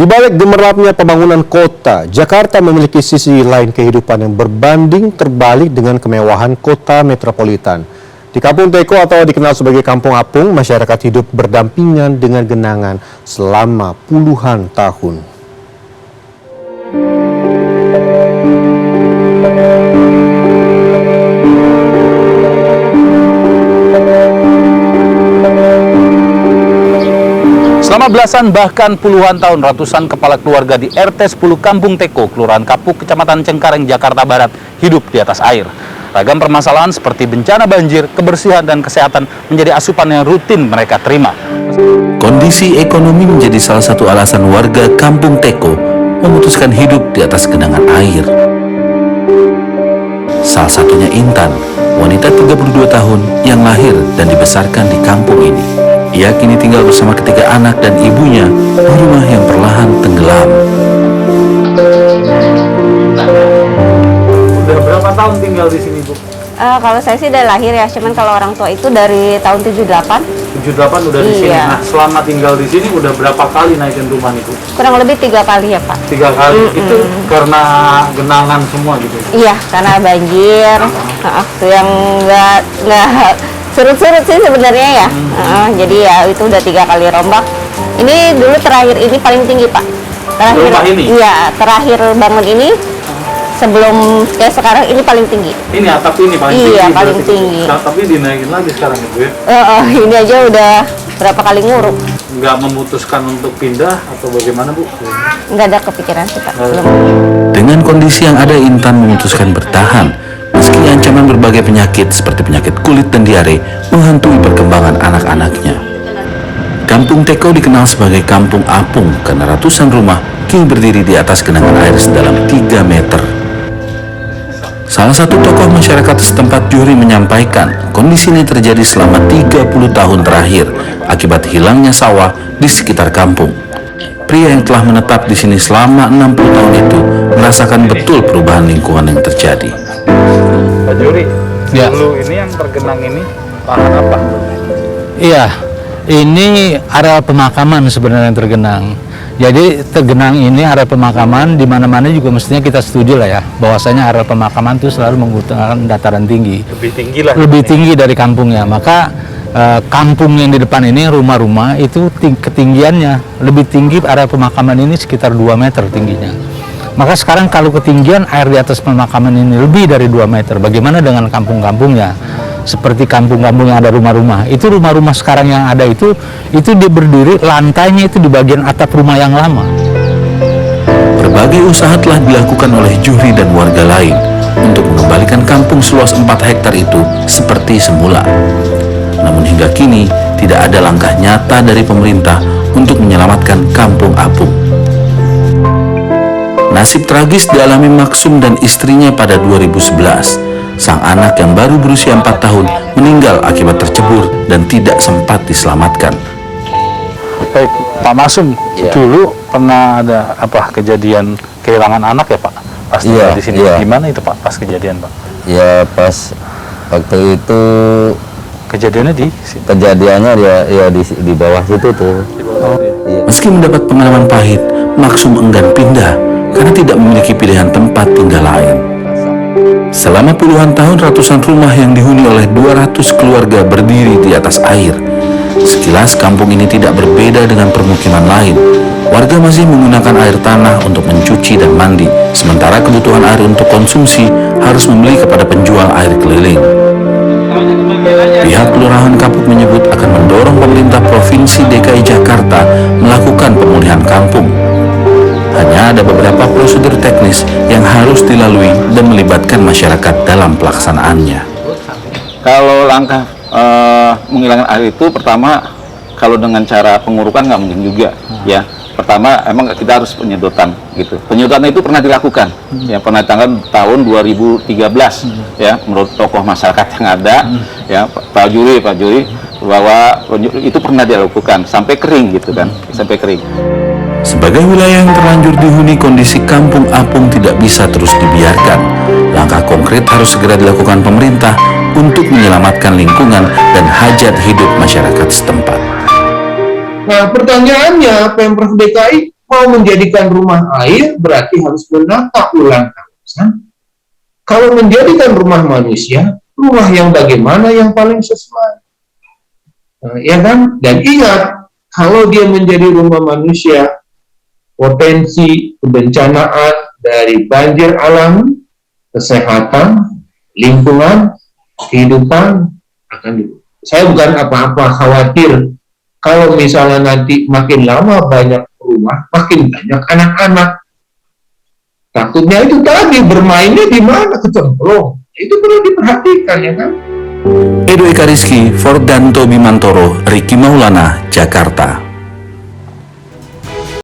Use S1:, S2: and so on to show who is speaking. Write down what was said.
S1: Di balik gemerlapnya pembangunan kota, Jakarta memiliki sisi lain kehidupan yang berbanding terbalik dengan kemewahan kota metropolitan. Di Kampung Teko atau dikenal sebagai Kampung Apung, masyarakat hidup berdampingan dengan genangan selama puluhan tahun.
S2: Selama belasan bahkan puluhan tahun, ratusan kepala keluarga di RT 10 Kampung Teko, Kelurahan Kapuk, Kecamatan Cengkareng, Jakarta Barat hidup di atas air. Ragam permasalahan seperti bencana banjir, kebersihan, dan kesehatan menjadi asupan yang rutin mereka terima.
S3: Kondisi ekonomi menjadi salah satu alasan warga Kampung Teko memutuskan hidup di atas genangan air. Salah satunya Intan, wanita 32 tahun yang lahir dan dibesarkan di kampung ini. Ia kini tinggal bersama ketiga anak dan ibunya di rumah yang perlahan tenggelam.
S2: Udah berapa tahun tinggal di sini, Bu?
S4: Kalau saya sih dari lahir ya, cuman kalau orang tua itu dari tahun 78.
S2: 78 udah di sini.
S4: Iya.
S2: Nah, selama tinggal di sini udah berapa kali naikin rumah nih, Bu?
S4: Kurang lebih 3 kali ya, Pak.
S2: 3 kali. Itu karena genangan semua gitu.
S4: Iya, karena banjir. Itu yang nggak surut-surut sih sebenarnya ya. Jadi ya itu udah 3 kali rombak. Ini dulu terakhir ini paling tinggi, Pak. Terakhir
S2: Rumah ini?
S4: Iya, terakhir bangun ini sebelum kayak sekarang ini paling tinggi.
S2: Ini atap ini paling tinggi.
S4: Iya, paling
S2: berarti.
S4: tinggi.
S2: Nah, tapi dinaikin lagi sekarang ya, Bu ya?
S4: Ini aja udah berapa kali nguruk.
S2: Nggak memutuskan untuk pindah atau bagaimana, Bu?
S4: Nggak ada kepikiran sih, Pak. Belum.
S3: Dengan kondisi yang ada, Intan memutuskan bertahan meski ancaman berbagai penyakit seperti penyakit kulit dan diare menghantui perkembangan anak-anaknya. Kampung Teko dikenal sebagai Kampung Apung karena ratusan rumah kini berdiri di atas genangan air sedalam 3 meter. Salah satu tokoh masyarakat setempat, Juhri, menyampaikan kondisi ini terjadi selama 30 tahun terakhir akibat hilangnya sawah di sekitar kampung. Pria yang telah menetap di sini selama 60 tahun itu merasakan betul perubahan lingkungan yang terjadi.
S2: Pak Juhri,
S5: Ya.
S2: dulu ini yang tergenang ini lahan apa?
S5: Iya, ini area pemakaman sebenarnya yang tergenang. Jadi tergenang ini area pemakaman, di mana-mana juga mestinya kita setuju lah ya, bahwasanya area pemakaman itu selalu menggunakan dataran tinggi.
S2: Lebih tinggi lah.
S5: Lebih tinggi dari kampungnya, maka kampung yang di depan ini, rumah-rumah itu ketinggiannya lebih tinggi, area pemakaman ini sekitar 2 meter tingginya. Maka sekarang kalau ketinggian air di atas pemakaman ini lebih dari 2 meter, bagaimana dengan kampung-kampungnya? Seperti kampung-kampung yang ada rumah-rumah, itu rumah-rumah sekarang yang ada itu dia berdiri, lantainya itu di bagian atap rumah yang lama.
S3: Berbagai usaha telah dilakukan oleh Juhri dan warga lain untuk mengembalikan kampung seluas 4 hektar itu seperti semula. Namun hingga kini tidak ada langkah nyata dari pemerintah untuk menyelamatkan Kampung Apung. Nasib tragis dialami Maksum dan istrinya pada 2011. Sang anak yang baru berusia 4 tahun meninggal akibat tercebur dan tidak sempat diselamatkan.
S2: Baik, Pak Masum, dulu pernah ada apa kejadian kehilangan anak ya, Pak? Pas tinggal di sini. Gimana itu, Pak, pas kejadian, Pak?
S6: Ya, pas waktu itu
S2: Kejadiannya di sini.
S6: kejadiannya di bawah situ tuh.
S3: Meski mendapat pengalaman pahit, Maksum enggan pindah karena tidak memiliki pilihan tempat tinggal lain. Selama puluhan tahun, ratusan rumah yang dihuni oleh 200 keluarga berdiri di atas air. Sekilas kampung ini tidak berbeda dengan permukiman lain. Warga masih menggunakan air tanah untuk mencuci dan mandi, sementara kebutuhan air untuk konsumsi harus membeli kepada penjual air keliling. Pihak Kelurahan Kapuk menyebut akan mendorong pemerintah Provinsi DKI Jakarta melakukan pemulihan kampung. Hanya ada beberapa prosedur teknis yang harus dilalui dan melibatkan masyarakat dalam pelaksanaannya.
S7: Kalau langkah menghilangkan air itu, pertama kalau dengan cara pengurukan nggak mungkin juga, ya. Pertama emang kita harus penyedotan gitu. Penyedotan itu pernah dilakukan, ya, pernah tahun 2013, ya, menurut tokoh masyarakat yang ada, ya, Pak Juhri bahwa itu pernah dilakukan sampai kering gitu kan, sampai kering.
S3: Sebagai wilayah yang terlanjur dihuni, kondisi Kampung Apung tidak bisa terus dibiarkan. Langkah konkret harus segera dilakukan pemerintah untuk menyelamatkan lingkungan dan hajat hidup masyarakat setempat.
S8: Nah, pertanyaannya, Pemprov DKI mau menjadikan rumah air berarti harus menata ulang kawasan. Kalau menjadikan rumah manusia, rumah yang bagaimana yang paling sesuai? Ya kan? Dan ingat, kalau dia menjadi rumah manusia, potensi kebencanaan dari banjir alami, kesehatan, lingkungan, kehidupan akan saya bukan apa-apa khawatir kalau misalnya nanti makin lama banyak rumah, makin banyak anak-anak. Takutnya itu tadi bermainnya di mana, kecemplung. Itu perlu diperhatikan, ya kan?
S3: Edo Eka Rizky, Fordanto Bimantoro, Riki Maulana, Jakarta.